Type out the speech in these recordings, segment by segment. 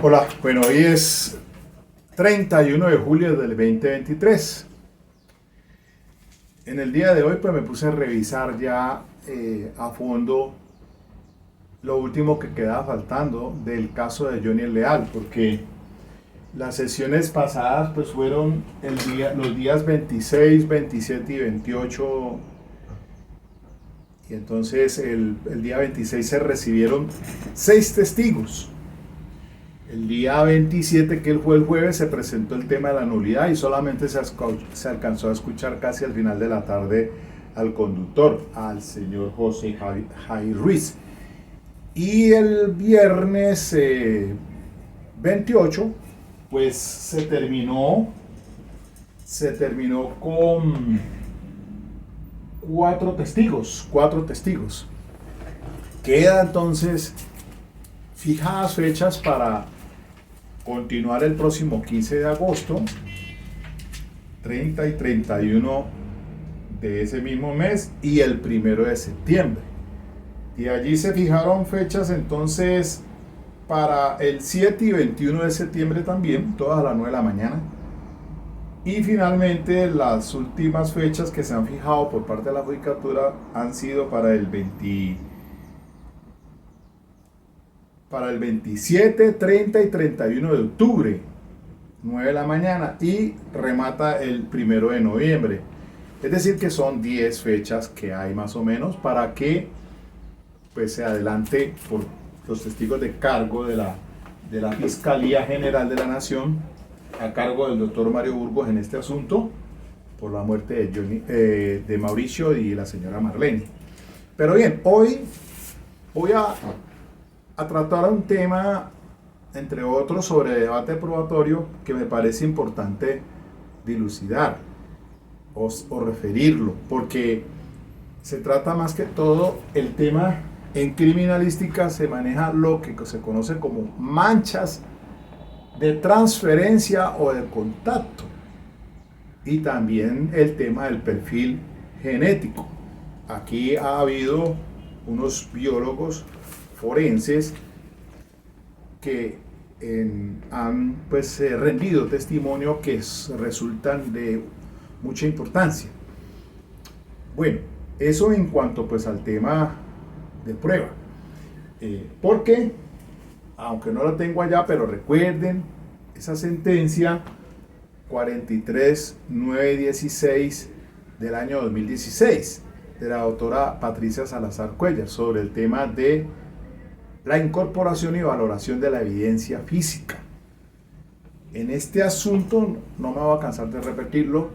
Hola, bueno, hoy es 31 de julio del 2023. En el día de hoy pues me puse a revisar ya a fondo lo último que quedaba faltando del caso de Johnny el Leal, porque las sesiones pasadas pues fueron los días 26, 27 y 28, y entonces el día 26 se recibieron 6 testigos. El día 27, que fue el jueves, se presentó el tema de la nulidad y solamente se alcanzó a escuchar casi al final de la tarde al conductor, al señor José Jair Ruiz. Y el viernes 28, pues se terminó con cuatro testigos. Queda entonces fijadas fechas para continuar el próximo 15 de agosto, 30 y 31 de ese mismo mes y el 1 de septiembre. Y allí se fijaron fechas entonces para el 7 y 21 de septiembre también, todas a las 9 de la mañana. Y finalmente las últimas fechas que se han fijado por parte de la Judicatura han sido para el 27, 30 y 31 de octubre, 9 de la mañana, y remata el 1 de noviembre. Es decir, que son 10 fechas que hay más o menos para que pues, se adelante por los testigos de cargo de la Fiscalía General de la Nación, a cargo del doctor Mario Burgos en este asunto, por la muerte de Mauricio y la señora Marlene. Pero bien, hoy voy a tratar un tema, entre otros, sobre debate probatorio que me parece importante dilucidar o referirlo, porque se trata más que todo el tema. En criminalística se maneja lo que se conoce como manchas de transferencia o de contacto, y también el tema del perfil genético. Aquí ha habido unos biólogos forenses que han pues rendido testimonio que resultan de mucha importancia. Bueno, eso en cuanto pues al tema de prueba, porque aunque no lo tengo allá, pero recuerden esa sentencia 43916 del año 2016 de la doctora Patricia Salazar Cuellar sobre el tema de la incorporación y valoración de la evidencia física. En este asunto no me voy a cansar de repetirlo,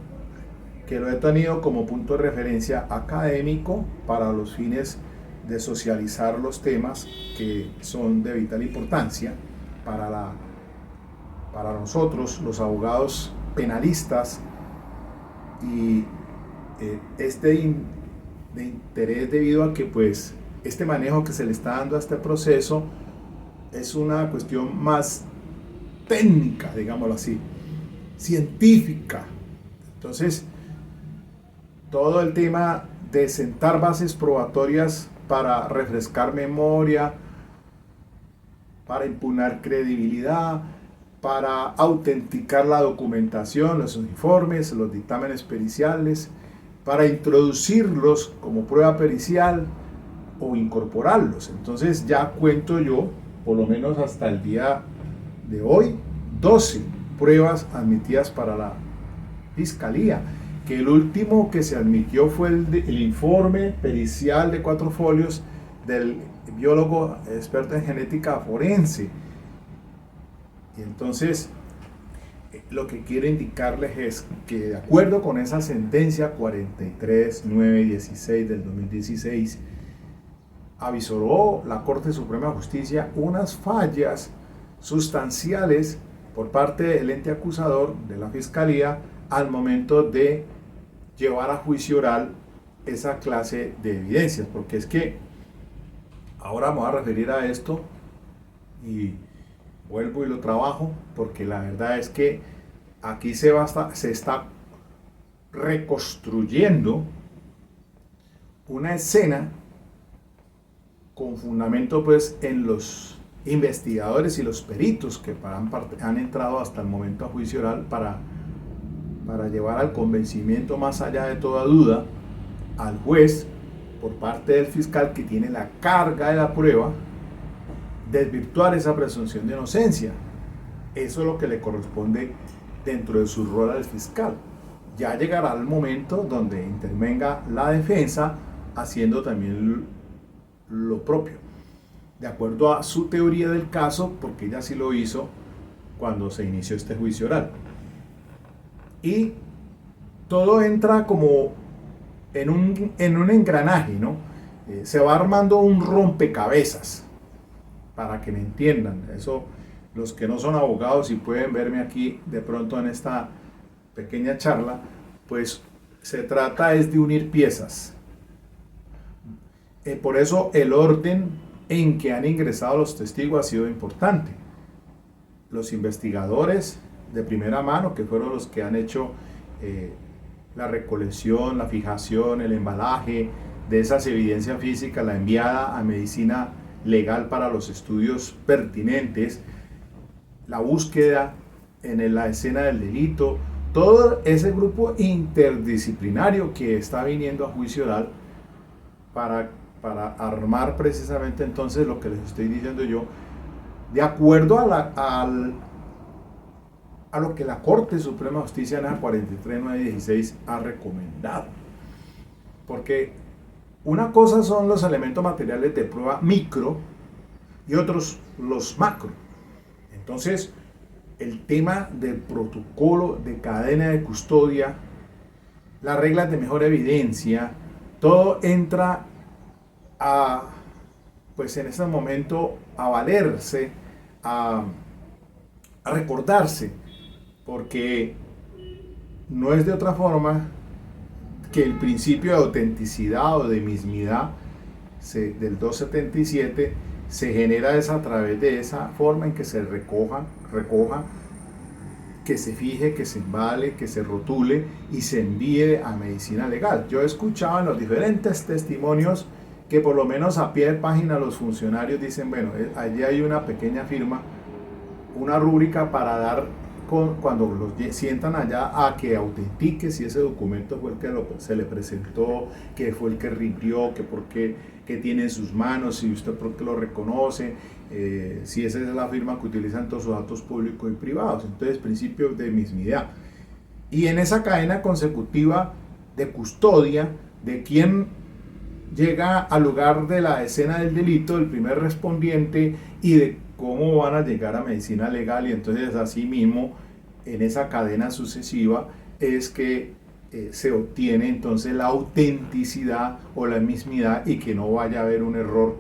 que lo he tenido como punto de referencia académico para los fines de socializar los temas que son de vital importancia para nosotros, los abogados penalistas, y de interés debido a que pues este manejo que se le está dando a este proceso es una cuestión más técnica, digámoslo así, científica. Entonces, todo el tema de sentar bases probatorias para refrescar memoria, para impugnar credibilidad, para autenticar la documentación, los informes, los dictámenes periciales, para introducirlos como prueba pericial o incorporarlos. Entonces ya cuento yo, por lo menos hasta el día de hoy, 12 pruebas admitidas para la Fiscalía, que el último que se admitió fue el informe pericial de 4 folios del biólogo experto en genética forense. Y entonces lo que quiero indicarles es que de acuerdo con esa sentencia 43916 del 2016, avisoró la Corte Suprema de Justicia unas fallas sustanciales por parte del ente acusador de la Fiscalía al momento de llevar a juicio oral esa clase de evidencias, porque es que ahora me voy a referir a esto y vuelvo y lo trabajo, porque la verdad es que aquí se está reconstruyendo una escena con fundamento pues en los investigadores y los peritos que han entrado hasta el momento a juicio oral para llevar al convencimiento más allá de toda duda al juez por parte del fiscal que tiene la carga de la prueba, desvirtuar esa presunción de inocencia. Eso es lo que le corresponde dentro de su rol al fiscal. Ya llegará el momento donde intervenga la defensa haciendo también lo propio, de acuerdo a su teoría del caso, porque ella sí lo hizo cuando se inició este juicio oral. Y todo entra como en un engranaje, ¿no? Se va armando un rompecabezas, para que me entiendan. Eso, los que no son abogados y pueden verme aquí de pronto en esta pequeña charla, pues se trata es de unir piezas. Por eso el orden en que han ingresado los testigos ha sido importante. Los investigadores de primera mano, que fueron los que han hecho la recolección, la fijación, el embalaje de esas evidencias físicas, la enviada a medicina legal para los estudios pertinentes, la búsqueda en la escena del delito, todo ese grupo interdisciplinario que está viniendo a juicio oral para armar precisamente entonces lo que les estoy diciendo yo, de acuerdo a lo que la Corte Suprema de Justicia en la 43916 ha recomendado. Porque una cosa son los elementos materiales de prueba micro y otros los macro. Entonces, el tema del protocolo de cadena de custodia, las reglas de mejor evidencia, todo entra pues en ese momento a valerse, a recordarse, porque no es de otra forma que el principio de autenticidad o de mismidad del 277 se genera a través de esa forma en que se recoja, que se fije, que se embale, que se rotule y se envíe a medicina legal. Yo he escuchado en los diferentes testimonios que por lo menos a pie de página los funcionarios dicen, bueno, allí hay una pequeña firma, una rúbrica para dar cuando los sientan allá a que autentique si ese documento fue el que se le presentó, que fue el que rindió, que tiene en sus manos, si usted por qué lo reconoce, si esa es la firma que utilizan todos sus datos públicos y privados. Entonces, principio de mismidad. Y en esa cadena consecutiva de custodia de quien llega al lugar de la escena del delito, el primer respondiente, y de cómo van a llegar a medicina legal, y entonces así mismo en esa cadena sucesiva es que se obtiene entonces la autenticidad o la mismidad y que no vaya a haber un error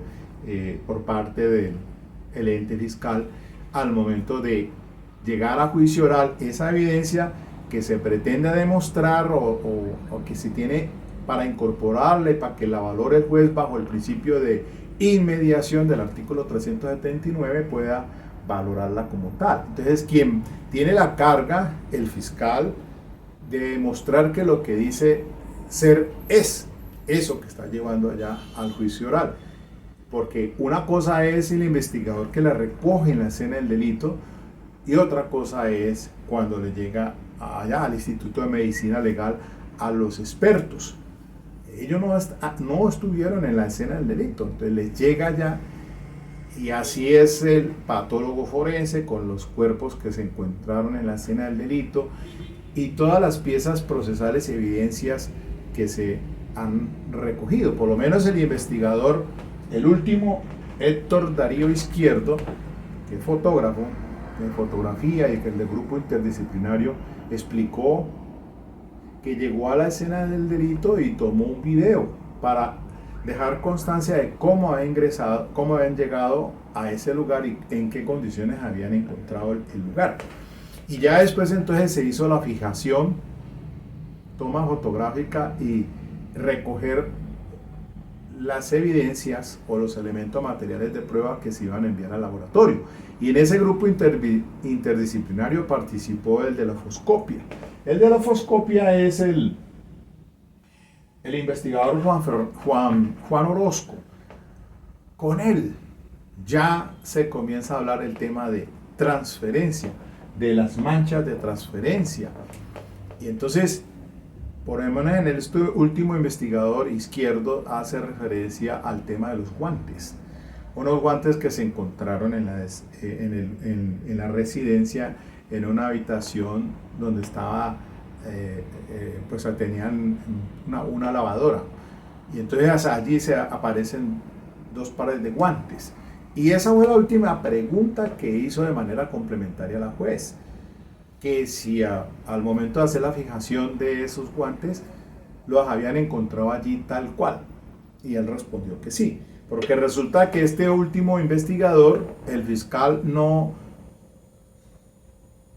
por parte del ente fiscal al momento de llegar a juicio oral esa evidencia que se pretende demostrar o que se tiene para incorporarle, para que la valore el juez bajo el principio de inmediación del artículo 379 pueda valorarla como tal. Entonces, quien tiene la carga, el fiscal, de demostrar que lo que dice ser es eso que está llevando allá al juicio oral. Porque una cosa es el investigador que la recoge en la escena del delito y otra cosa es cuando le llega allá al Instituto de Medicina Legal a los expertos. Ellos no estuvieron en la escena del delito, entonces les llega ya, y así es el patólogo forense con los cuerpos que se encontraron en la escena del delito y todas las piezas procesales y evidencias que se han recogido. Por lo menos el investigador, el último, Héctor Darío Izquierdo, que es fotógrafo de fotografía y que el del grupo interdisciplinario, explicó que llegó a la escena del delito y tomó un video para dejar constancia de cómo habían llegado a ese lugar y en qué condiciones habían encontrado el lugar. Y ya después entonces se hizo la fijación, toma fotográfica y recoger las evidencias o los elementos materiales de prueba que se iban a enviar al laboratorio. Y en ese grupo interdisciplinario participó el de la foscopia. El de la foscopia es el investigador Juan Orozco. Con él ya se comienza a hablar el tema de transferencia, de las manchas de transferencia. Y entonces, por ejemplo, en este último investigador izquierdo hace referencia al tema de los guantes. Unos guantes que se encontraron en la residencia, en una habitación donde estaba, pues tenían una lavadora. Y entonces allí se aparecen dos pares de guantes. Y esa fue la última pregunta que hizo de manera complementaria la juez, que si al momento de hacer la fijación de esos guantes los habían encontrado allí tal cual. Y él respondió que sí, porque resulta que este último investigador, el fiscal no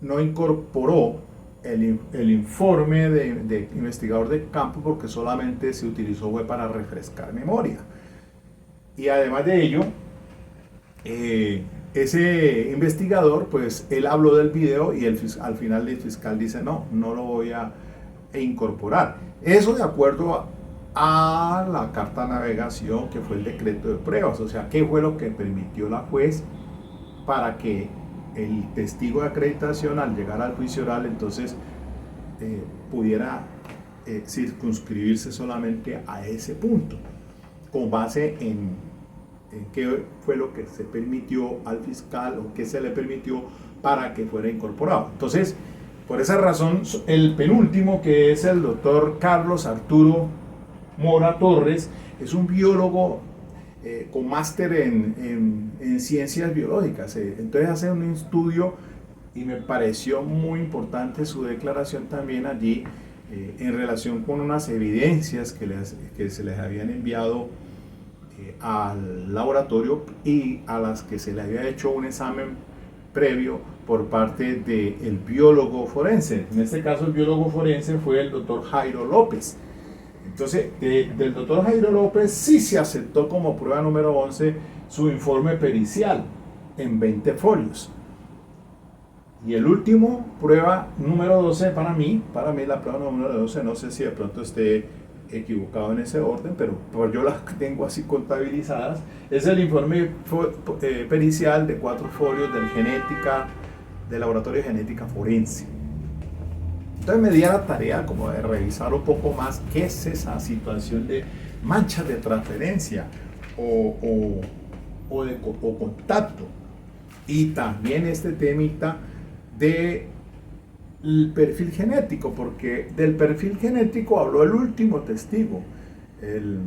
incorporó el informe de investigador de campo, porque solamente se utilizó fue para refrescar memoria. Y además de ello, ese investigador, pues él habló del video y al final el fiscal dice no lo voy a incorporar. Eso de acuerdo a la carta de navegación, que fue el decreto de pruebas. O sea, ¿qué fue lo que permitió la juez para que el testigo de acreditación, al llegar al juicio oral, entonces pudiera circunscribirse solamente a ese punto, con base en qué fue lo que se permitió al fiscal o qué se le permitió para que fuera incorporado? Entonces, por esa razón, el penúltimo, que es el doctor Carlos Arturo Mora Torres, es un biólogo con máster en ciencias biológicas. Entonces hace un estudio y me pareció muy importante su declaración también allí en relación con unas evidencias que se les habían enviado al laboratorio y a las que se le había hecho un examen previo por parte del biólogo forense. En este caso el biólogo forense fue el doctor Jairo López. Entonces, del doctor Jairo López sí se aceptó como prueba número 11 su informe pericial en 20 folios. Y el último, prueba número 12, para mí la prueba número 12, no sé si de pronto esté equivocado en ese orden, pero yo las tengo así contabilizadas, es el informe pericial de 4 folios del laboratorio de genética forense. Entonces me di a la tarea como de revisar un poco más qué es esa situación de manchas de transferencia o contacto, y también este temita del perfil genético, porque del perfil genético habló el último testigo, el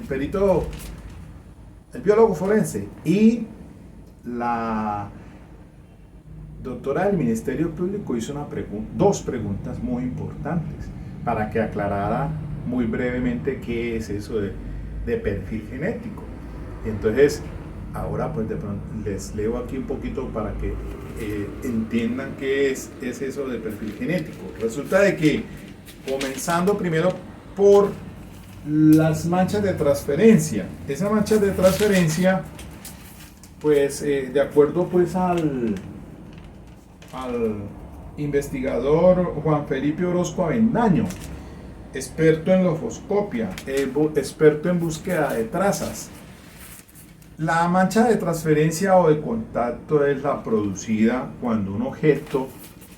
perito, el biólogo forense, y la doctora del Ministerio Público hizo dos preguntas muy importantes para que aclarara muy brevemente qué es eso de perfil genético. Entonces, ahora pues de pronto les leo aquí un poquito para que entiendan qué es eso de perfil genético. Resulta de que, comenzando primero por las manchas de transferencia, esas manchas de transferencia, pues de acuerdo pues al investigador Juan Felipe Orozco Avendaño, experto en lofoscopia, experto en búsqueda de trazas, la mancha de transferencia o de contacto es la producida cuando un objeto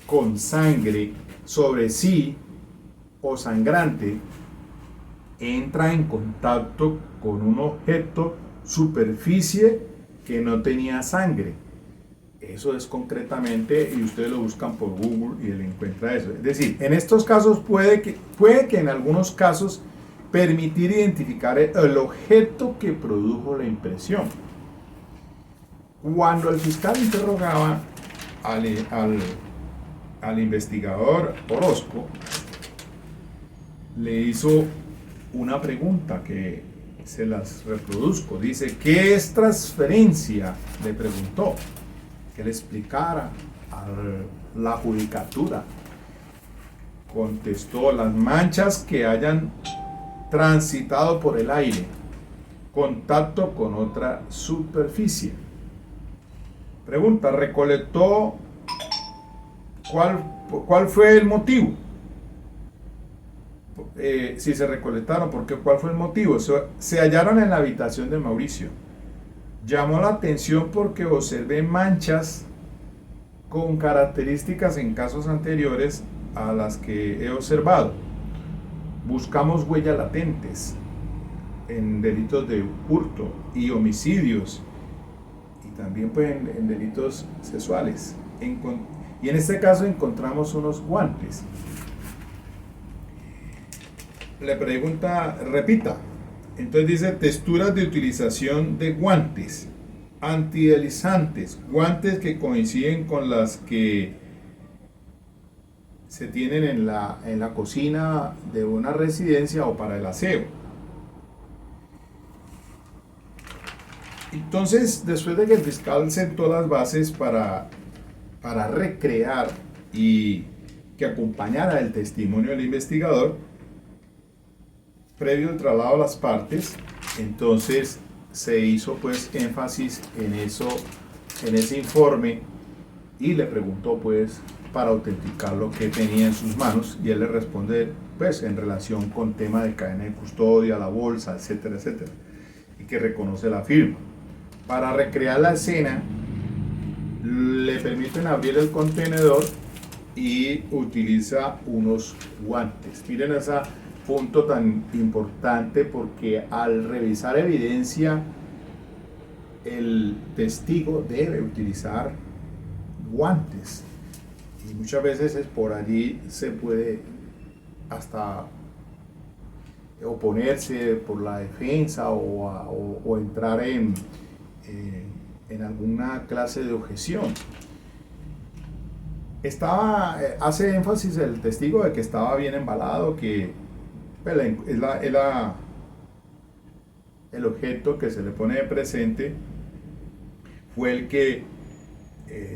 con sangre sobre sí o sangrante entra en contacto con un objeto superficie que no tenía sangre. Eso es concretamente, y ustedes lo buscan por Google y le encuentra eso. Es decir, en estos casos puede que en algunos casos permitir identificar el objeto que produjo la impresión. Cuando el fiscal interrogaba al investigador Orozco, le hizo una pregunta que se las reproduzco. Dice, ¿qué es transferencia?, le preguntó, que le explicara a la judicatura. Contestó, las manchas que hayan transitado por el aire, contacto con otra superficie. Pregunta, ¿recolectó cuál fue el motivo? si se recolectaron, porque ¿cuál fue el motivo? Se hallaron en la habitación de Mauricio. Llamó la atención porque observé manchas con características en casos anteriores a las que he observado. Buscamos huellas latentes en delitos de hurto y homicidios, y también pues en delitos sexuales. Y en este caso encontramos unos guantes. Le pregunta, repita. Entonces dice, texturas de utilización de guantes, antideslizantes, guantes que coinciden con las que se tienen en la cocina de una residencia o para el aseo. Entonces, después de que el fiscal sentó las bases para recrear y que acompañara el testimonio del investigador, previo al traslado a las partes, entonces se hizo pues énfasis en eso, en ese informe, y le preguntó pues para autenticar lo que tenía en sus manos, y él le responde pues en relación con tema de cadena de custodia, la bolsa, etcétera, etcétera, y que reconoce la firma. Para recrear la escena, le permiten abrir el contenedor y utiliza unos guantes. Miren ese punto tan importante, porque al revisar evidencia, el testigo debe utilizar guantes. Y muchas veces por allí se puede hasta oponerse por la defensa o entrar en alguna clase de objeción. Hace énfasis el testigo de que estaba bien embalado, que el objeto que se le pone de presente fue el que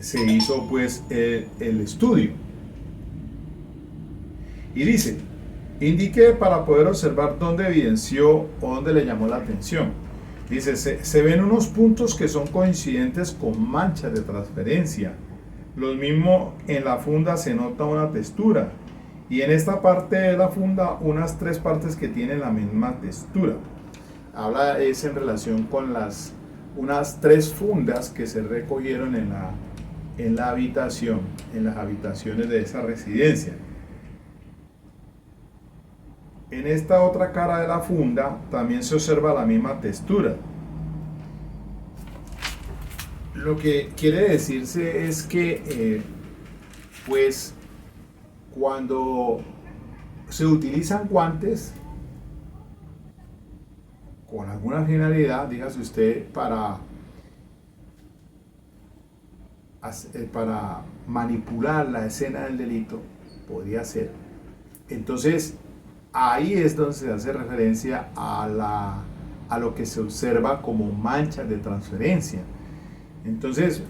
se hizo pues el estudio. Y dice, indique para poder observar dónde evidenció o dónde le llamó la atención. Dice, se ven unos puntos que son coincidentes con manchas de transferencia. Lo mismo en la funda se nota una textura. Y en esta parte de la funda, unas 3 partes que tienen la misma textura. Habla es en relación con unas 3 fundas que se recogieron en la habitación, en las habitaciones de esa residencia. En esta otra cara de la funda también se observa la misma textura. Lo que quiere decirse es que pues cuando se utilizan guantes con alguna finalidad, dígase usted, para manipular la escena del delito, podría ser. Entonces, ahí es donde se hace referencia a lo que se observa como manchas de transferencia. Entonces,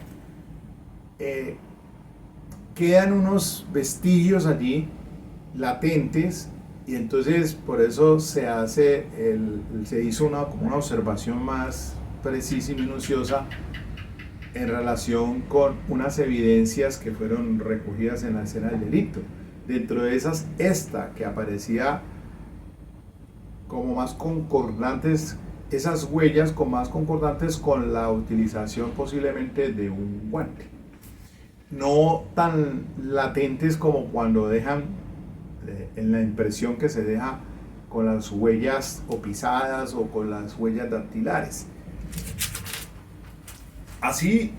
quedan unos vestigios allí latentes, y entonces por eso se hizo como una observación más precisa y minuciosa en relación con unas evidencias que fueron recogidas en la escena del delito. Dentro de esas, esta que aparecía como más concordantes, esas huellas con más concordantes con la utilización posiblemente de un guante. No tan latentes como cuando dejan, en la impresión que se deja con las huellas o pisadas o con las huellas dactilares. Así,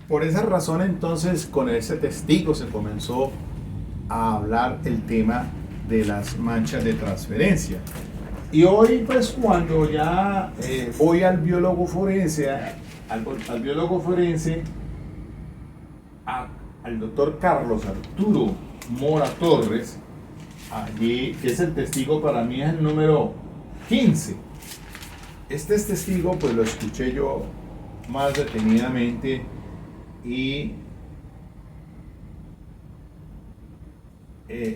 por esa razón entonces con ese testigo se comenzó a hablar el tema de las manchas de transferencia. Y hoy pues cuando ya voy al biólogo forense, al biólogo forense, al doctor Carlos Arturo Mora Torres, allí, que es el testigo, para mí es el número 15. Este testigo pues lo escuché yo más detenidamente, y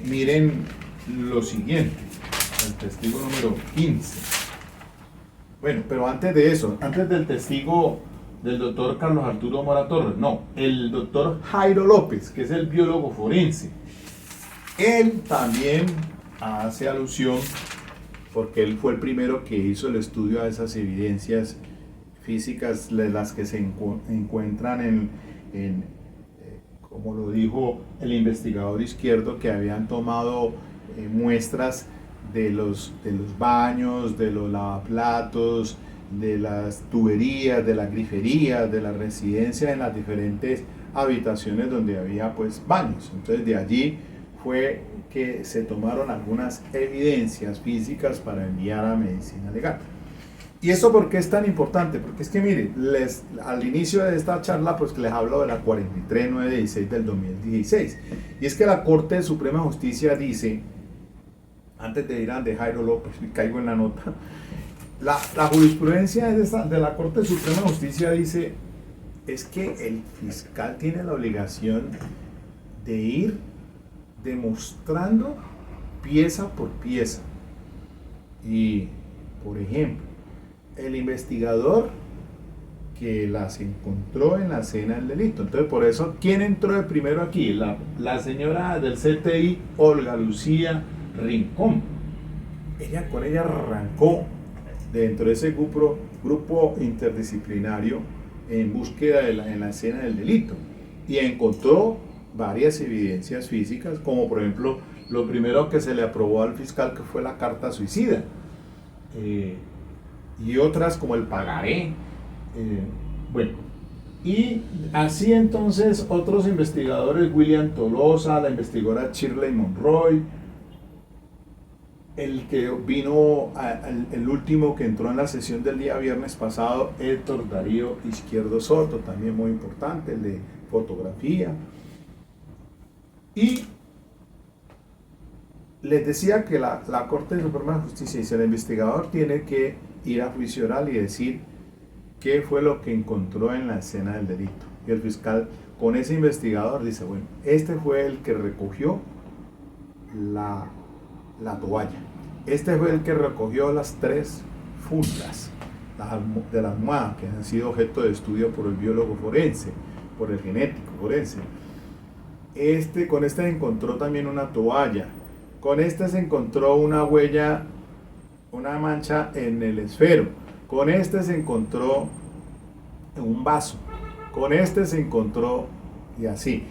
miren lo siguiente, el testigo número 15. Bueno, pero antes de eso, antes del testigo del doctor Carlos Arturo Mora Torres, no, el doctor Jairo López, que es el biólogo forense. Él también hace alusión porque él fue el primero que hizo el estudio a esas evidencias físicas, las que se encuentran como lo dijo el investigador Izquierdo, que habían tomado muestras de los baños, de los lavaplatos, de las tuberías, de las griferías, de las residencias en las diferentes habitaciones donde había pues baños. Entonces de allí fue que se tomaron algunas evidencias físicas para enviar a medicina legal. ¿Y eso por qué es tan importante? Porque es que miren, al inicio de esta charla pues les hablo de la 43916 del 2016. Y es que la Corte de Suprema Justicia dice, antes de ir a de Jairo López, caigo en la nota, la jurisprudencia de la Corte de Suprema Justicia dice, es que el fiscal tiene la obligación de ir demostrando pieza por pieza. Y, por ejemplo, el investigador que las encontró en la escena del delito. Entonces, por eso, ¿quién entró de primero aquí? La señora del CTI, Olga Lucía Rincón. Con ella arrancó dentro de ese grupo interdisciplinario en búsqueda en la escena del delito y encontró varias evidencias físicas, como por ejemplo lo primero que se le aprobó al fiscal, que fue la carta suicida, y otras como el pagaré, bueno, y así entonces otros investigadores, William Tolosa, la investigadora Shirley Monroy, el que vino, el último que entró en la sesión del día viernes pasado, Héctor Darío Izquierdo Soto, también muy importante, el de fotografía. Y les decía que la Corte Suprema de Justicia dice, el investigador tiene que ir a juicio oral y decir qué fue lo que encontró en la escena del delito. Y el fiscal con ese investigador dice, bueno, este fue el que recogió la toalla. Este fue el que recogió las 3 fundas de la almohada que han sido objeto de estudio por el biólogo forense, por el genético forense. Con este se encontró también una toalla. Con este se encontró una huella, una mancha en el esfero. Con este se encontró un vaso. Con este se encontró, y así.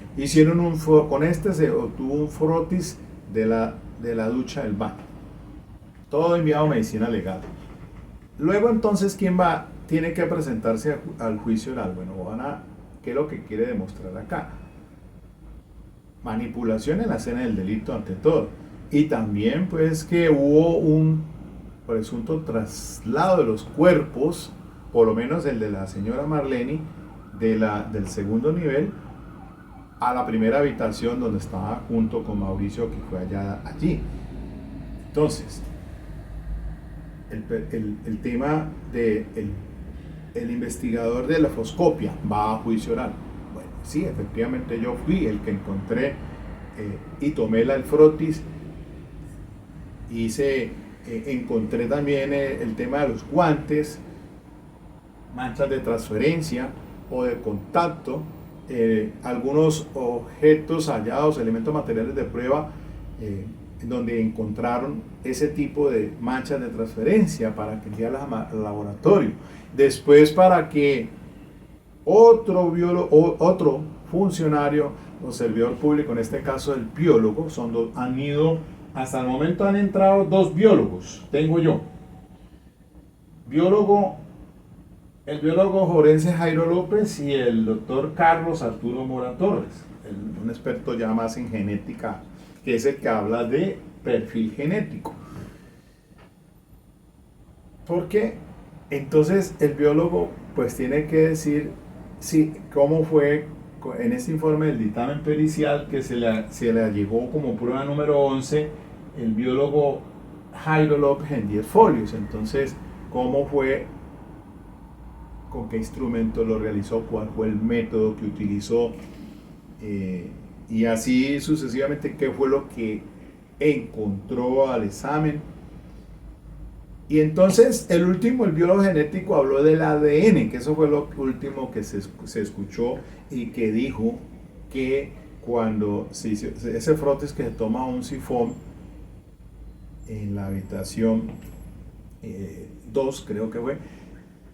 Con este se obtuvo un frotis de la ducha del baño. Todo enviado a medicina legal. Luego entonces, ¿quién va? Tiene que presentarse al juicio oral. Bueno, ¿qué es lo que quiere demostrar acá? Manipulación en la escena del delito ante todo. Y también pues que hubo un presunto traslado de los cuerpos, por lo menos el de la señora Marleni, del segundo nivel, a la primera habitación donde estaba junto con Mauricio, que fue allí. Entonces, el tema del el investigador de la foscopia va a juicio oral. Bueno, sí, efectivamente yo fui el que encontré y tomé el frotis. Encontré también el tema de los guantes, manchas de transferencia o de contacto, algunos objetos hallados, elementos materiales de prueba, donde encontraron ese tipo de manchas de transferencia para que enviarlas al laboratorio. Después, para que otro funcionario o servidor público, en este caso el biólogo, hasta el momento han entrado 2 biólogos, tengo yo. El biólogo forense Jairo López y el doctor Carlos Arturo Mora Torres, un experto ya más en genética, que es el que habla de perfil genético. Porque entonces el biólogo pues tiene que decir cómo fue en este informe del dictamen pericial que se le llegó como prueba número 11 el biólogo Jairo López en 10 folios. Entonces, ¿cómo fue? ¿Con qué instrumento lo realizó? ¿Cuál fue el método que utilizó? Y así sucesivamente, ¿qué fue lo que encontró al examen? Y entonces el biólogo genético habló del ADN, que eso fue lo último que se escuchó, y que dijo que cuando ese frotis que se toma un sifón, en la habitación 2, creo que fue,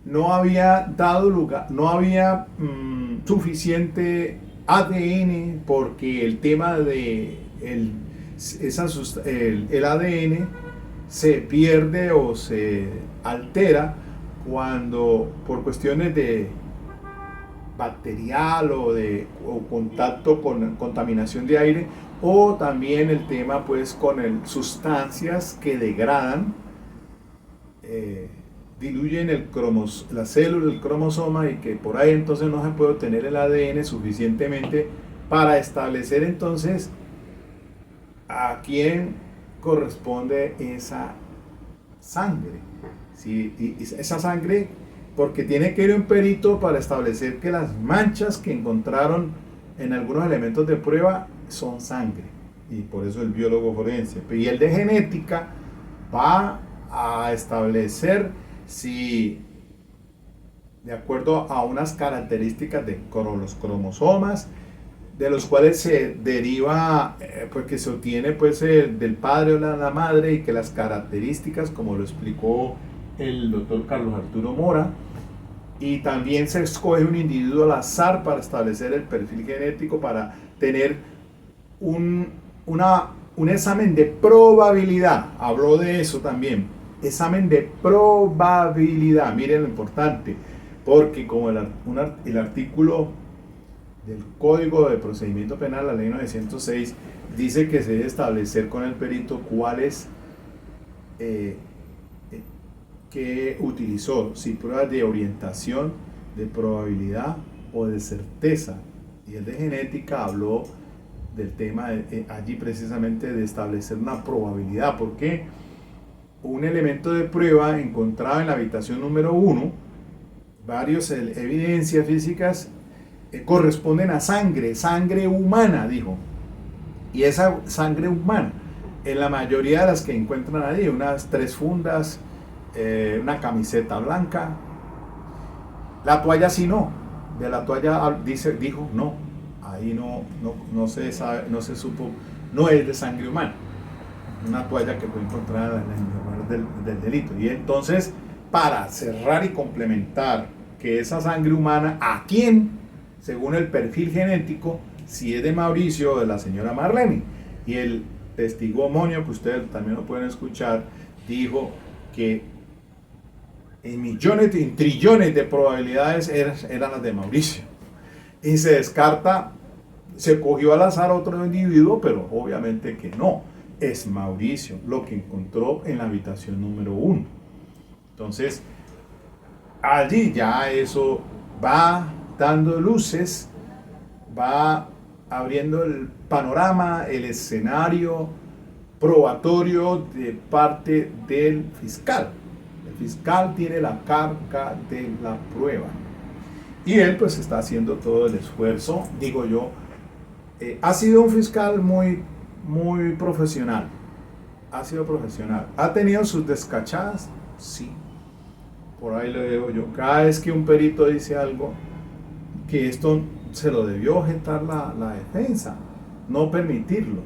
no había dado lugar, no había suficiente ADN, porque el tema de el ADN se pierde o se altera cuando por cuestiones de bacterial o contacto con contaminación de aire, o también el tema pues con sustancias que degradan, diluyen la célula, el cromosoma, y que por ahí entonces no se puede obtener el ADN suficientemente para establecer entonces a quién corresponde esa sangre. ¿Sí? Y esa sangre, porque tiene que ir un perito para establecer que las manchas que encontraron en algunos elementos de prueba son sangre, y por eso el biólogo forense. Y el de genética va a establecer si, de acuerdo a unas características de los cromosomas, de los cuales se deriva, pues que se obtiene pues del padre o la madre, y que las características, como lo explicó el doctor Carlos Arturo Mora, y también se escoge un individuo al azar para establecer el perfil genético, para tener un examen de probabilidad. Habló de eso también, examen de probabilidad. Miren lo importante, porque como el artículo del Código de Procedimiento Penal, la ley 906, dice que se debe establecer con el perito cuáles que utilizó, si pruebas de orientación, de probabilidad o de certeza. Y el de genética habló del tema allí precisamente de establecer una probabilidad, porque un elemento de prueba encontrado en la habitación número 1, varias evidencias físicas corresponden a sangre humana, dijo. Y esa sangre humana, en la mayoría de las que encuentran allí, unas 3 fundas, una camiseta blanca. La toalla sí no, de la toalla dijo no, ahí no se sabe, no se supo, no es de sangre humana, una toalla que fue encontrada en el lugar del delito. Y entonces, para cerrar y complementar que esa sangre humana, ¿a quién? Según el perfil genético, si es de Mauricio o de la señora Marlene. Y el testimonio, que ustedes también lo pueden escuchar, dijo que en trillones de probabilidades eran las de Mauricio. Y se descarta, se cogió al azar otro individuo, pero obviamente que no, es Mauricio lo que encontró en la habitación número 1. Entonces, allí ya eso va dando luces, va abriendo el panorama, el escenario probatorio de parte del fiscal. El fiscal tiene la carga de la prueba y él pues está haciendo todo el esfuerzo, digo yo. Ha sido un fiscal muy profesional, ha tenido sus descachadas, sí, por ahí le digo yo, cada vez que un perito dice algo, que esto se lo debió objetar la defensa, no permitirlo.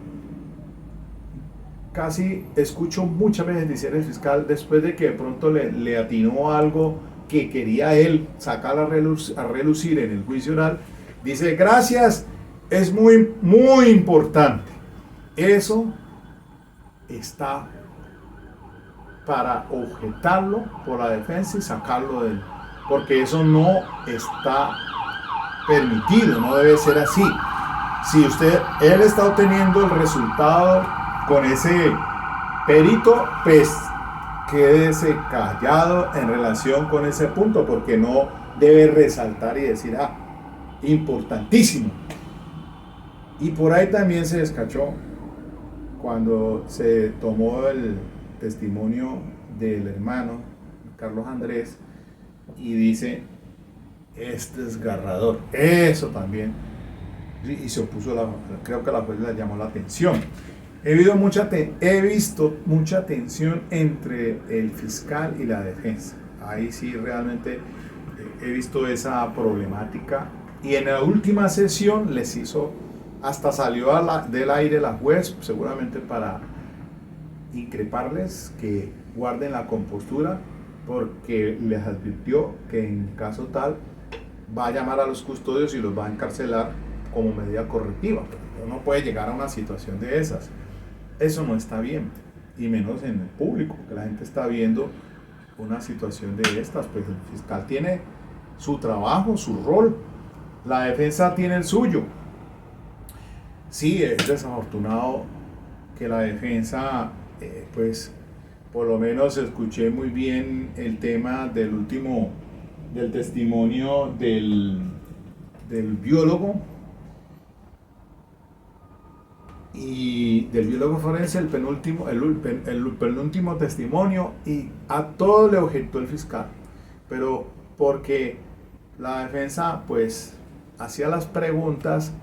Casi escucho muchas veces decir el fiscal, después de que de pronto le atinó algo que quería él sacar a relucir en el juicio oral, dice: gracias, es muy importante. Eso está para objetarlo por la defensa y sacarlo de él, porque eso no está permitido, no debe ser así. Si él está obteniendo el resultado con ese perito, pues quédese callado en relación con ese punto, porque no debe resaltar y decir: importantísimo. Y por ahí también se descachó cuando se tomó el testimonio del hermano Carlos Andrés y dice: este desgarrador, eso también, y se opuso, creo que la juez le llamó la atención. He visto mucha tensión entre el fiscal y la defensa. Ahí sí realmente he visto esa problemática. Y en la última sesión hasta salió del aire la juez, seguramente para increparles que guarden la compostura porque les advirtió que en caso tal va a llamar a los custodios y los va a encarcelar como medida correctiva. No puede llegar a una situación de esas. Eso no está bien, y menos en el público, porque la gente está viendo una situación de estas. Pues el fiscal tiene su trabajo, su rol, la defensa tiene el suyo. Sí, es desafortunado que la defensa, pues por lo menos escuché muy bien el tema del testimonio del biólogo y del biólogo forense, el penúltimo testimonio, y a todo le objetó el fiscal, pero porque la defensa pues hacía las preguntas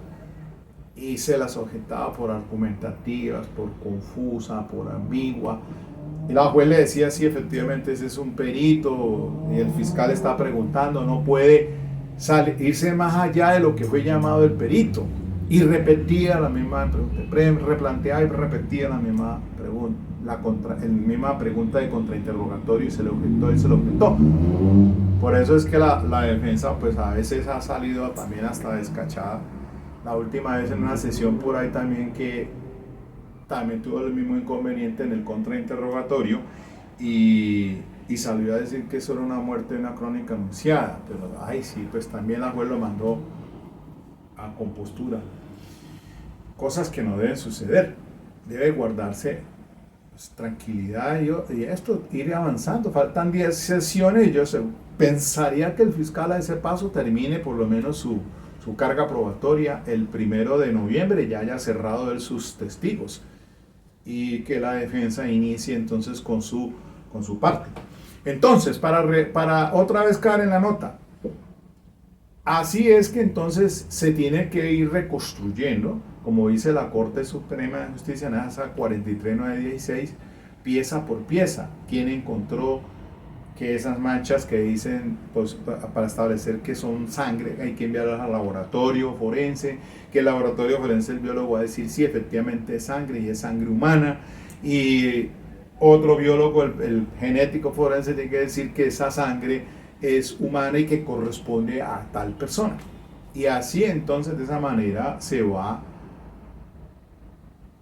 y se las objetaba por argumentativas, por confusa, por ambigua. Y la juez le decía, sí, efectivamente ese es un perito, y el fiscal está preguntando, no puede irse más allá de lo que fue llamado el perito. Y repetía la misma pregunta, replanteaba y repetía la misma pregunta de contrainterrogatorio, y se le objetó y se le objetó. Por eso es que la defensa pues a veces ha salido también hasta descachada. La última vez en una sesión por ahí también, que también tuvo el mismo inconveniente en el contrainterrogatorio, y salió a decir que eso era una muerte de una crónica anunciada, pero ay sí, pues también la juez lo mandó a compostura. Cosas que no deben suceder. Debe guardarse pues tranquilidad y esto, ir avanzando. Faltan 10 sesiones y yo pensaría que el fiscal a ese paso termine por lo menos su carga probatoria el 1 de noviembre, ya haya cerrado él sus testigos, y que la defensa inicie entonces con su parte. Entonces, para otra vez caer en la nota, así es que entonces se tiene que ir reconstruyendo, como dice la Corte Suprema de Justicia en esa 43916, pieza por pieza. ¿Quién encontró que esas manchas que dicen, pues, para establecer que son sangre, hay que enviarlas al laboratorio forense, que el laboratorio forense, el biólogo, va a decir si efectivamente es sangre y es sangre humana, y otro biólogo, el genético forense, tiene que decir que esa sangre es humana y que corresponde a tal persona. Y así entonces, de esa manera, se va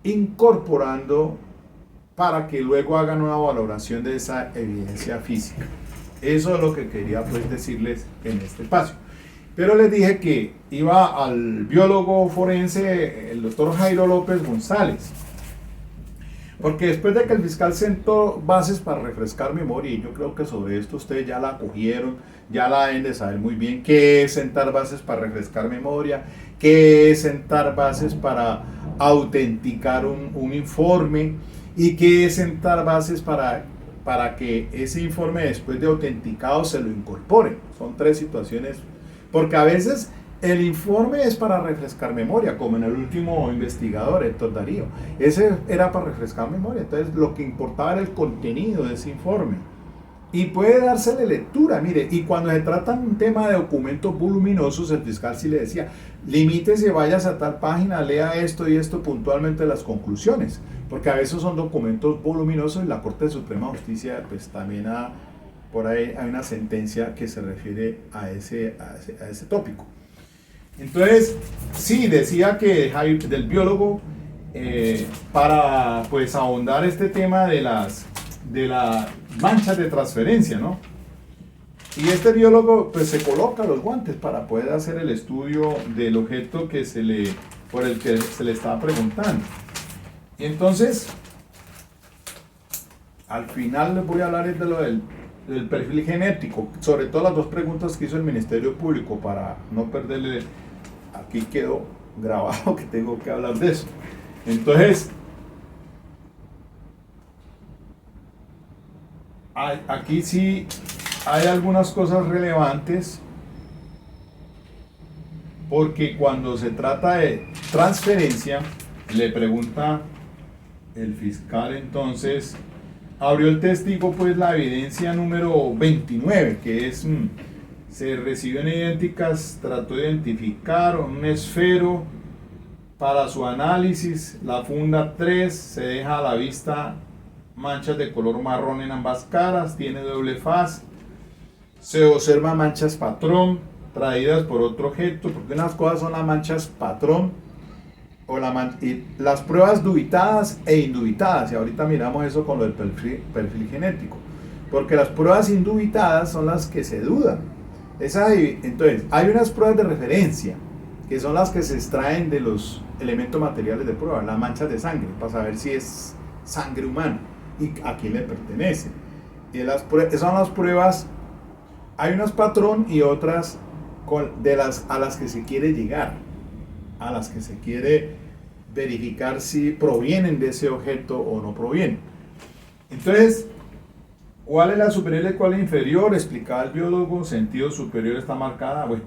incorporando para que luego hagan una valoración de esa evidencia física. Eso es lo que quería pues decirles en este espacio. Pero les dije que iba al biólogo forense, el doctor Jairo López González, porque después de que el fiscal sentó bases para refrescar memoria, y yo creo que sobre esto ustedes ya la cogieron, ya la deben de saber muy bien, qué es sentar bases para refrescar memoria, qué es sentar bases para autenticar un informe, y qué es sentar bases para que ese informe, después de autenticado, se lo incorpore. Son 3 situaciones, porque a veces el informe es para refrescar memoria, como en el último investigador, Héctor Darío. Ese era para refrescar memoria, entonces lo que importaba era el contenido de ese informe. Y puede dársele lectura, mire, y cuando se trata de un tema de documentos voluminosos, el fiscal sí le decía, limítese, vayas a tal página, lea esto y esto puntualmente las conclusiones, porque a veces son documentos voluminosos, y la Corte Suprema de Justicia pues también por ahí hay una sentencia que se refiere a ese tópico. Entonces, sí, decía que del biólogo, para pues ahondar este tema de las manchas de transferencia, ¿no? Y este biólogo pues se coloca los guantes para poder hacer el estudio del objeto por el que se le estaba preguntando. Y entonces, al final les voy a hablar de lo del perfil genético, sobre todo las 2 preguntas que hizo el Ministerio Público, para no perderle. Aquí quedó grabado que tengo que hablar de eso. Entonces, aquí sí hay algunas cosas relevantes, porque cuando se trata de transferencia, le pregunta el fiscal, entonces abrió el testigo pues la evidencia número 29, que es se reciben idénticas, trató de identificar un esfero para su análisis, la funda 3 se deja a la vista manchas de color marrón en ambas caras, tiene doble faz, se observan manchas patrón traídas por otro objeto, porque unas cosas son las manchas patrón y las pruebas dubitadas e indubitadas, y ahorita miramos eso con lo del perfil genético, porque las pruebas indubitadas son las que se dudan. Entonces, hay unas pruebas de referencia, que son las que se extraen de los elementos materiales de prueba, las manchas de sangre, para saber si es sangre humana y a quién le pertenece. Y son las pruebas, hay unas patrón y otras a las que se quiere llegar, a las que se quiere verificar si provienen de ese objeto o no provienen. Entonces, ¿cuál es la superior y cuál es la inferior? Explicaba el biólogo, sentido superior está marcada, bueno,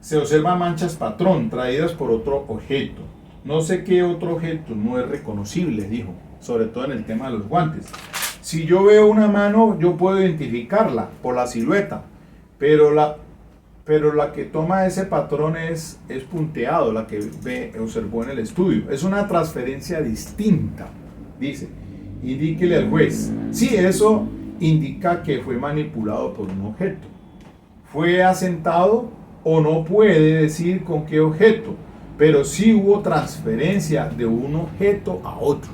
se observan manchas patrón traídas por otro objeto. No sé qué otro objeto no es reconocible, dijo, sobre todo en el tema de los guantes. Si yo veo una mano, yo puedo identificarla por la silueta, pero la que toma ese patrón es punteado, la que observó en el estudio. Es una transferencia distinta, dice. Indíquele al juez. Sí, eso indica que fue manipulado por un objeto. Fue asentado o no puede decir con qué objeto, pero sí hubo transferencia de un objeto a otro,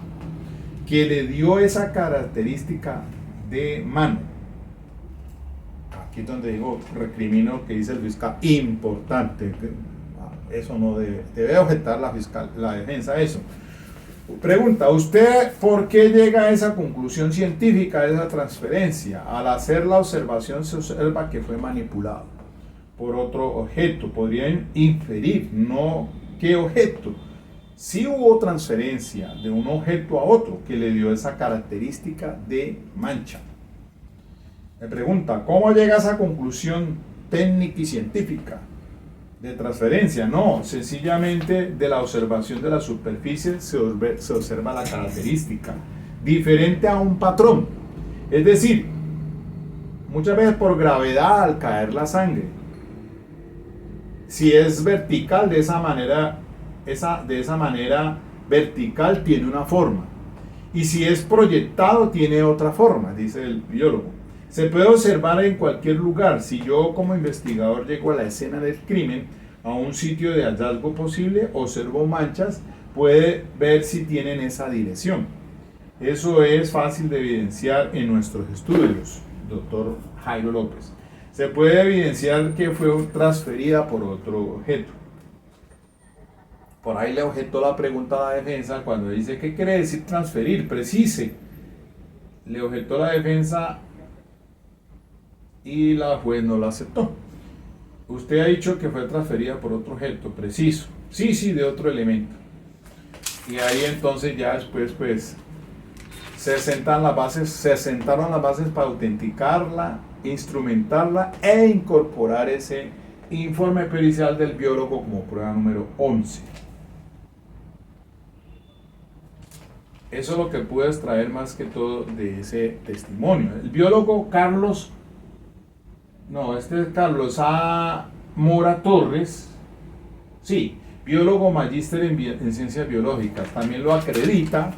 que le dio esa característica de mano. Aquí es donde digo, recrimino que dice el fiscal, importante, eso no debe objetar la defensa eso. Pregunta, ¿usted por qué llega a esa conclusión científica de esa transferencia? Al hacer la observación se observa que fue manipulado por otro objeto. Podrían inferir, no qué objeto. Sí hubo transferencia de un objeto a otro que le dio esa característica de mancha. Me pregunta, ¿cómo llega a esa conclusión técnica y científica de transferencia? No, sencillamente de la observación de la superficie se observa la característica diferente a un patrón. Es decir, muchas veces por gravedad al caer la sangre, si es vertical de esa manera vertical tiene una forma, y si es proyectado tiene otra forma, dice el biólogo. Se puede observar en cualquier lugar. Si yo como investigador llego a la escena del crimen, a un sitio de hallazgo posible, observo manchas, puede ver si tienen esa dirección. Eso es fácil de evidenciar en nuestros estudios, doctor Jairo López. Se puede evidenciar que fue transferida por otro objeto. Por ahí le objetó la pregunta a la defensa cuando dice, ¿qué quiere decir transferir? Precise. Le objetó la defensa y la juez no la aceptó. Usted ha dicho que fue transferida por otro objeto, preciso. Sí, de otro elemento. Y ahí entonces ya después pues se sentaron las bases para autenticarla, instrumentarla e incorporar ese informe pericial del biólogo como prueba número 11. Eso es lo que pude extraer más que todo de ese testimonio. El biólogo Carlos A. Mora Torres, sí, biólogo magíster en ciencias biológicas, también lo acredita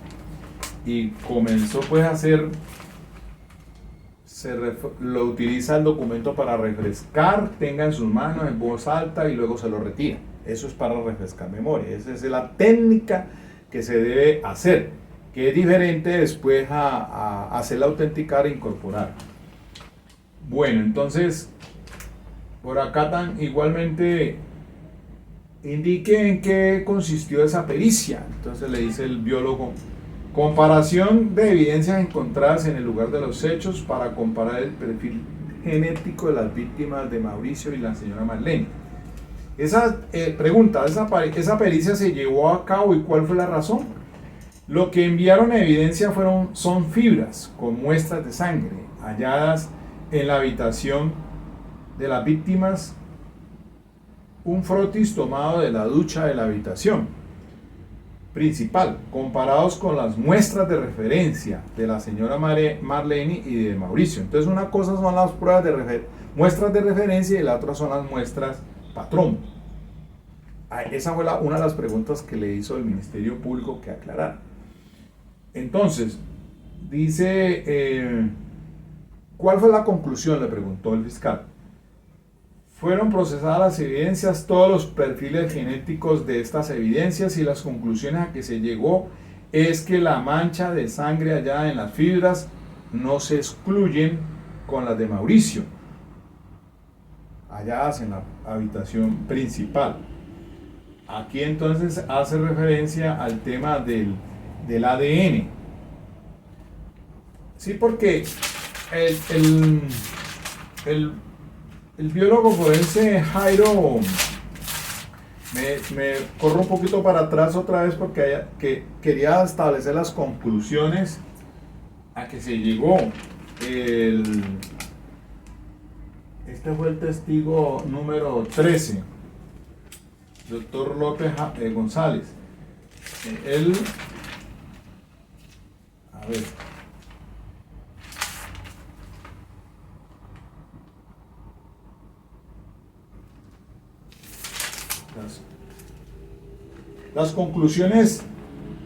y comenzó pues a hacer, lo utiliza el documento para refrescar, tenga en sus manos en voz alta y luego se lo retira. Eso es para refrescar memoria, esa es la técnica que se debe hacer, que es diferente después a hacerla autenticar e incorporar. Bueno, entonces, por acá igualmente indique en qué consistió esa pericia. Entonces le dice el biólogo, comparación de evidencias encontradas en el lugar de los hechos para comparar el perfil genético de las víctimas de Mauricio y la señora Marlene. Esa pregunta, ¿esa pericia se llevó a cabo y cuál fue la razón? Lo que enviaron a evidencia son fibras con muestras de sangre halladas en la habitación de las víctimas, un frotis tomado de la ducha de la habitación principal, comparados con las muestras de referencia de la señora Marlene y de Mauricio. Entonces una cosa son las pruebas muestras de referencia y la otra son las muestras patrón. Esa fue una de las preguntas que le hizo el Ministerio Público que aclarar. Entonces, Dice, ¿cuál fue la conclusión?, le preguntó el fiscal. Fueron procesadas las evidencias, todos los perfiles genéticos de estas evidencias, y las conclusiones a que se llegó es que la mancha de sangre hallada en las fibras no se excluyen con las de Mauricio, halladas en la habitación principal. Aquí entonces hace referencia al tema del ADN. Sí, porque el biólogo forense Jairo, me corro un poquito para atrás otra vez porque quería establecer las conclusiones a que se llegó. Este fue el testigo número 13, doctor López González. Él, a ver, las conclusiones,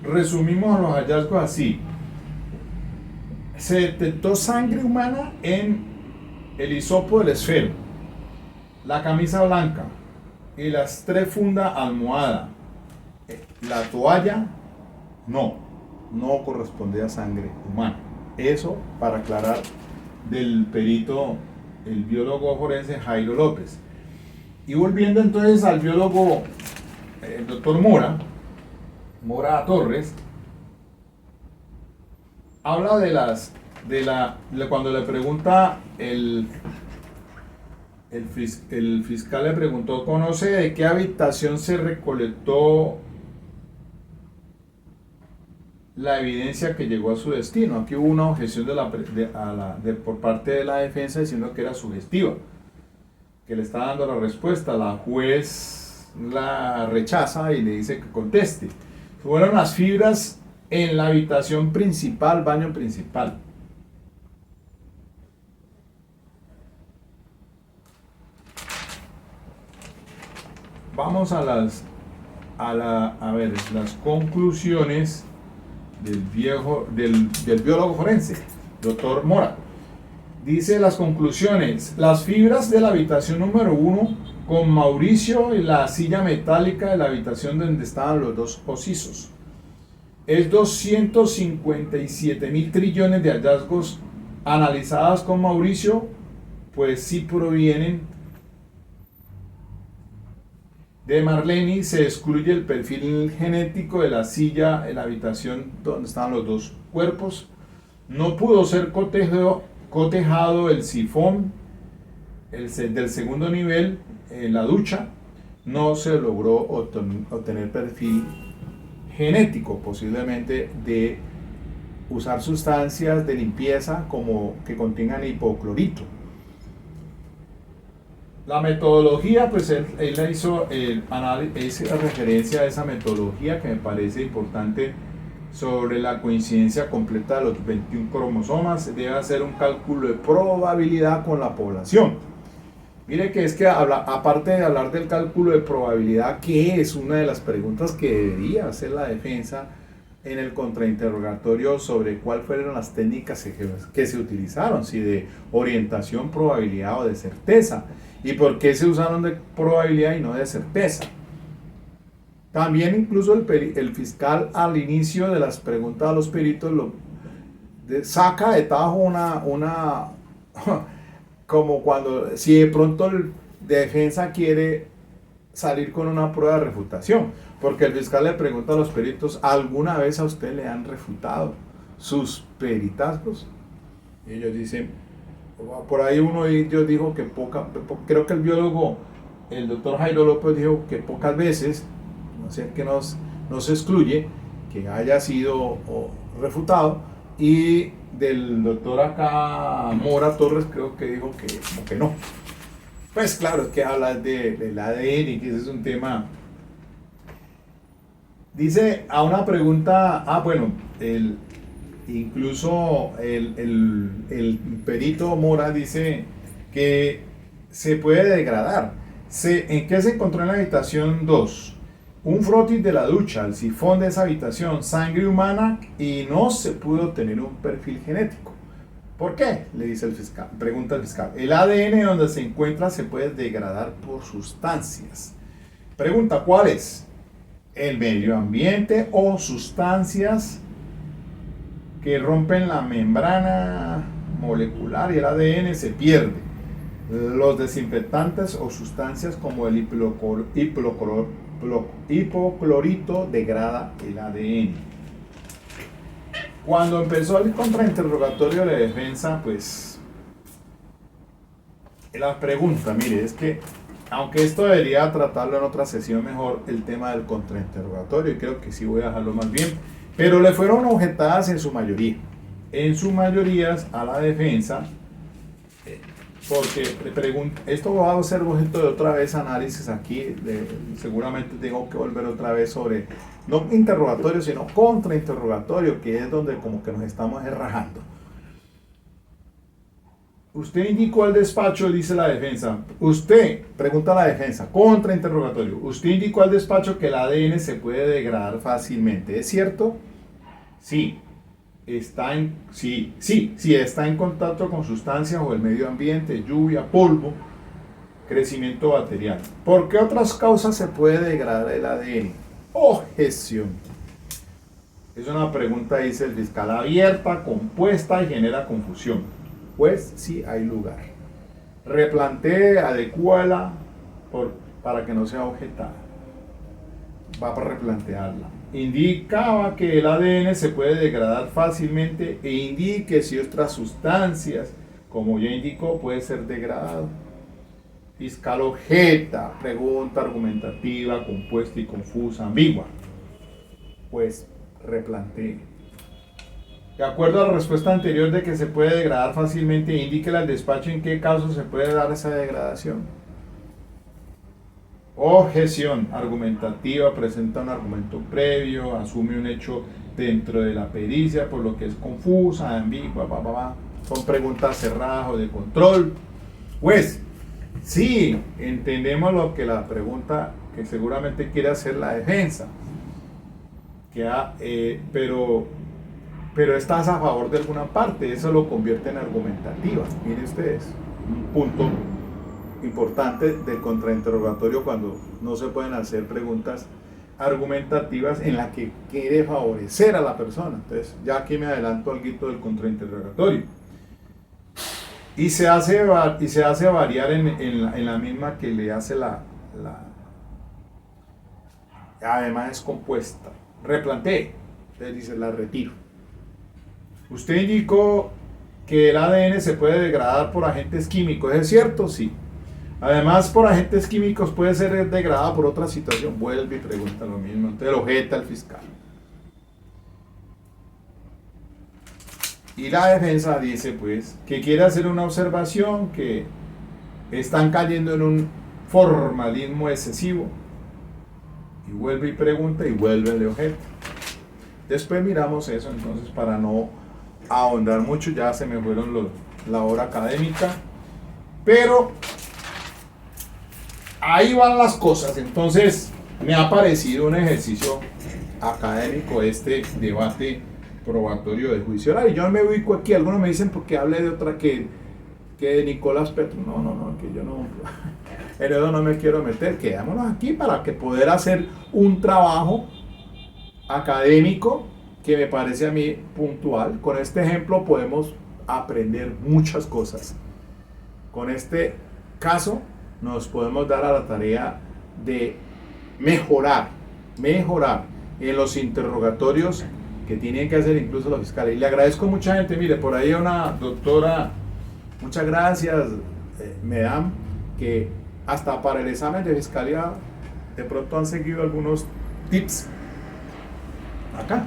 resumimos los hallazgos así. Se detectó sangre humana en el hisopo del esfero, la camisa blanca y las 3 fundas almohada. La toalla no correspondía a sangre humana. Eso para aclarar del perito, el biólogo forense Jairo López. Y volviendo entonces al biólogo, el doctor Mora Torres, habla cuando le pregunta el fiscal, le preguntó, ¿conoce de qué habitación se recolectó la evidencia que llegó a su destino? Aquí hubo una objeción por parte de la defensa diciendo que era sugestiva, que le está dando la respuesta. La juez la rechaza y le dice que conteste. Fueron las fibras en la habitación principal, baño principal. Vamos a las conclusiones del biólogo forense, doctor Mora. Dice las conclusiones: las fibras de la habitación número 1 con Mauricio y la silla metálica de la habitación donde estaban los 2 occisos. Es 257.000 trillones de hallazgos analizadas con Mauricio, pues sí provienen de Marlene. Se excluye el perfil genético de la silla en la habitación donde estaban los 2 cuerpos. No pudo ser cotejado el sifón del segundo nivel en la ducha. No se logró obtener perfil genético, posiblemente de usar sustancias de limpieza como que contengan hipoclorito. La metodología, pues él hizo referencia a esa metodología que me parece importante, sobre la coincidencia completa de los 21 cromosomas. Debe hacer un cálculo de probabilidad con la población. Mire que es que aparte de hablar del cálculo de probabilidad, que es una de las preguntas que debería hacer la defensa en el contrainterrogatorio sobre cuáles fueron las técnicas que se utilizaron, si de orientación, probabilidad o de certeza, y por qué se usaron de probabilidad y no de certeza. También incluso el fiscal, al inicio de las preguntas a los peritos, saca de tajo una como cuando, si de pronto el defensa quiere salir con una prueba de refutación, porque el fiscal le pregunta a los peritos: ¿alguna vez a usted le han refutado sus peritazgos? Y ellos dicen, por ahí uno de ellos dijo que creo que el biólogo, el doctor Jairo López, dijo que pocas veces, no sé, que no se excluye que haya sido refutado. Y del doctor acá Mora Torres, creo que dijo que no. Pues claro, es que habla del ADN, que ese es un tema. Dice a una pregunta, incluso el perito Mora dice que se puede degradar. ¿En qué se encontró en la habitación 2? un frotis de la ducha, el sifón de esa habitación, sangre humana y no se pudo obtener un perfil genético. ¿Por qué? Le dice el fiscal, pregunta el fiscal. El ADN donde se encuentra se puede degradar por sustancias. Pregunta, ¿cuál es? El medio ambiente o sustancias que rompen la membrana molecular y el ADN se pierde. Los desinfectantes o sustancias como el hipoclorito degrada el ADN. Cuando empezó el contrainterrogatorio de la defensa, pues la pregunta, mire, es que aunque esto debería tratarlo en otra sesión mejor, el tema del contrainterrogatorio, y creo que sí voy a dejarlo más bien, pero le fueron objetadas en su mayoría a la defensa, porque esto va a ser objeto de otra vez análisis aquí, seguramente tengo que volver otra vez sobre, no interrogatorio, sino contrainterrogatorio, que es donde como que nos estamos rajando. Usted indicó al despacho, dice la defensa, usted, pregunta la defensa, contrainterrogatorio, usted indicó al despacho que el ADN se puede degradar fácilmente, ¿es cierto? Sí. Está en contacto con sustancias o el medio ambiente, lluvia, polvo, crecimiento bacteriano. ¿Por qué otras causas se puede degradar el ADN? Objeción. Es una pregunta, dice el fiscal, abierta, compuesta y genera confusión. Pues sí hay lugar. Replantee, adecúala para que no sea objetada. Va para replantearla. Indicaba que el ADN se puede degradar fácilmente e indique si otras sustancias, como ya indicó, puede ser degradado. Fiscal objeta, pregunta argumentativa, compuesta y confusa, ambigua. Pues replantee. De acuerdo a la respuesta anterior de que se puede degradar fácilmente, indíquele al despacho en qué casos se puede dar esa degradación. Objeción argumentativa, presenta un argumento previo, asume un hecho dentro de la pericia, por lo que es confusa, ambigua, son preguntas cerradas o de control. Pues, sí, entendemos lo que la pregunta que seguramente quiere hacer la defensa, pero estás a favor de alguna parte, eso lo convierte en argumentativa. Miren ustedes, un punto importante del contrainterrogatorio cuando no se pueden hacer preguntas argumentativas en las que quiere favorecer a la persona. Entonces, ya aquí me adelanto al grito del contrainterrogatorio. Y se hace variar en la misma que le hace además es compuesta. Replantee. Entonces dice, la retiro. Usted indicó que el ADN se puede degradar por agentes químicos. ¿Es cierto? Sí. Además, por agentes químicos puede ser degradado por otra situación. Vuelve y pregunta lo mismo. Entonces lo objeta el fiscal. Y la defensa dice, pues, que quiere hacer una observación, que están cayendo en un formalismo excesivo. Y vuelve y pregunta y vuelve y objeta. Después miramos eso, entonces, para no ahondar mucho, ya se me fueron la hora académica. Pero ahí van las cosas. Entonces me ha parecido un ejercicio académico este debate probatorio de juicio oral. Y yo me ubico aquí, algunos me dicen porque hable de otra que de Nicolás Petro. No, que yo no, en eso no me quiero meter. Quedémonos aquí para que poder hacer un trabajo académico que me parece a mí puntual. Con este ejemplo podemos aprender muchas cosas. Con este caso nos podemos dar a la tarea de mejorar en los interrogatorios que tienen que hacer incluso los fiscales. Y le agradezco a mucha gente, mire, por ahí una doctora, muchas gracias, Medam, que hasta para el examen de fiscalía de pronto han seguido algunos tips acá.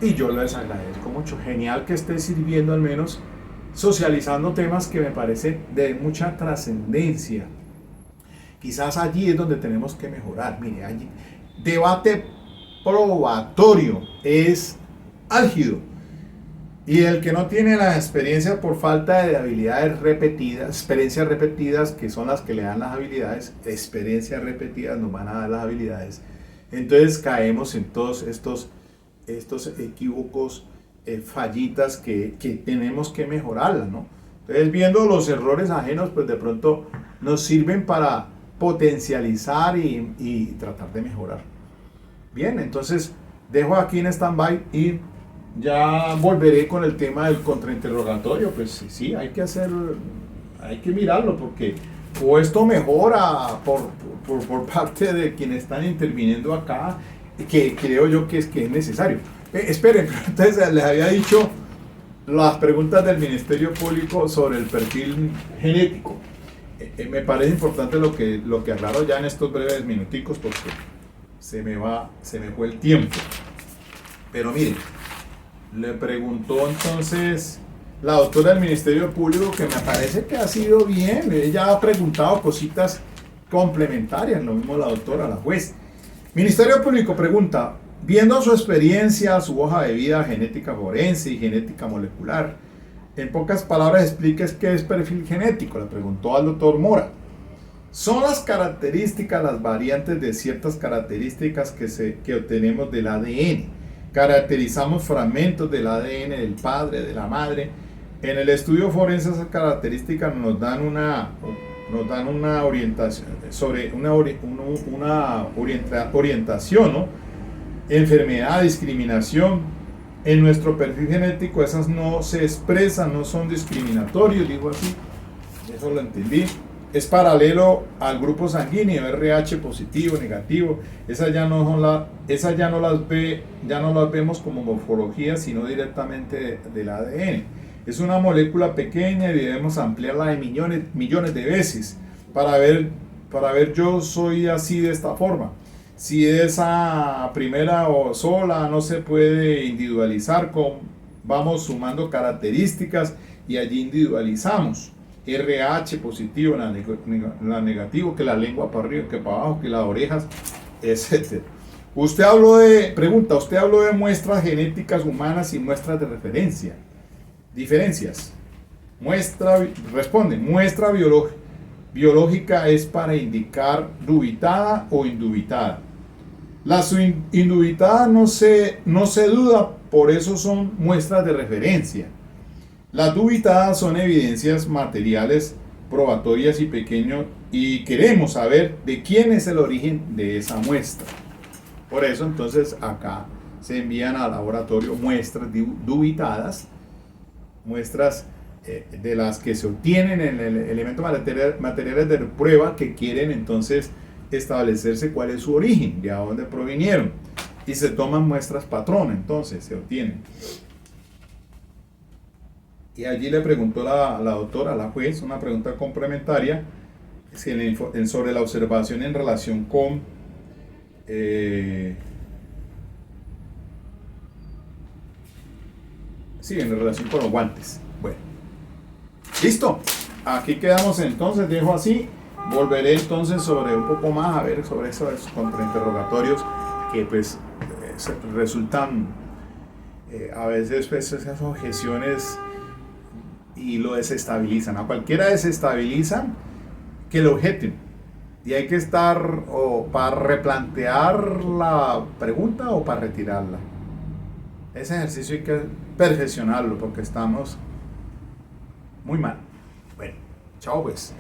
Y yo les agradezco mucho. Genial que esté sirviendo, al menos socializando temas que me parecen de mucha trascendencia. Quizás allí es donde tenemos que mejorar. Mire, allí debate probatorio es álgido. Y el que no tiene la experiencia por falta de habilidades repetidas, experiencias repetidas, que son las que le dan las habilidades, experiencias repetidas nos van a dar las habilidades, Entonces caemos en todos estos equívocos, fallitas que tenemos que mejorarlas, ¿no? Entonces, viendo los errores ajenos, pues de pronto nos sirven para potencializar y tratar de mejorar. Bien, entonces dejo aquí en stand-by y ya volveré con el tema del contrainterrogatorio. Pues sí, hay que mirarlo porque o esto mejora por parte de quienes están interviniendo acá, que creo yo que es necesario. Esperen, entonces les había dicho las preguntas del Ministerio Público sobre el perfil genético. Me parece importante lo que aclaro ya en estos breves minuticos porque se me fue el tiempo. Pero miren, le preguntó entonces la doctora del Ministerio Público, que me parece que ha sido bien. Ella ha preguntado cositas complementarias, lo mismo la doctora, la juez. Ministerio Público pregunta, viendo su experiencia, su hoja de vida, genética forense y genética molecular, en pocas palabras explique qué es perfil genético, le preguntó al doctor Mora. Son las características, las variantes de ciertas características que obtenemos del ADN. Caracterizamos fragmentos del ADN del padre, de la madre. En el estudio forense esas características nos dan una orientación sobre una orientación, ¿no? Enfermedad, discriminación. En nuestro perfil genético esas no se expresan, no son discriminatorios, digo así, eso lo entendí. Es paralelo al grupo sanguíneo, RH positivo, negativo. Esas ya no las vemos como morfología, sino directamente del ADN. Es una molécula pequeña y debemos ampliarla de millones de veces para ver yo soy así de esta forma. Si esa primera o sola no se puede individualizar, vamos sumando características y allí individualizamos. RH positivo, la negativo, que la lengua para arriba, que para abajo, que las orejas, etc. Usted habló de muestras genéticas humanas y muestras de referencia. Diferencias. Muestra biológica es para indicar dubitada o indubitada. La indubitada no se duda, por eso son muestras de referencia. Las dubitadas son evidencias materiales, probatorias y queremos saber de quién es el origen de esa muestra. Por eso entonces acá se envían al laboratorio muestras dubitadas, muestras de las que se obtienen en el elemento materiales de prueba que quieren entonces establecerse cuál es su origen, de a dónde provinieron, y se toman muestras patrón, entonces se obtienen. Y allí le preguntó la doctora, la juez, una pregunta complementaria sobre la observación en relación con en relación con los guantes. Bueno, listo. Aquí quedamos entonces, dejo así. Volveré entonces sobre un poco más a ver sobre esos contrainterrogatorios que pues resultan a veces pues, esas objeciones y lo desestabilizan. A cualquiera desestabilizan que lo objeten. Y hay que estar o para replantear la pregunta o para retirarla. Ese ejercicio hay que perfeccionarlo porque estamos muy mal. Bueno, chao pues.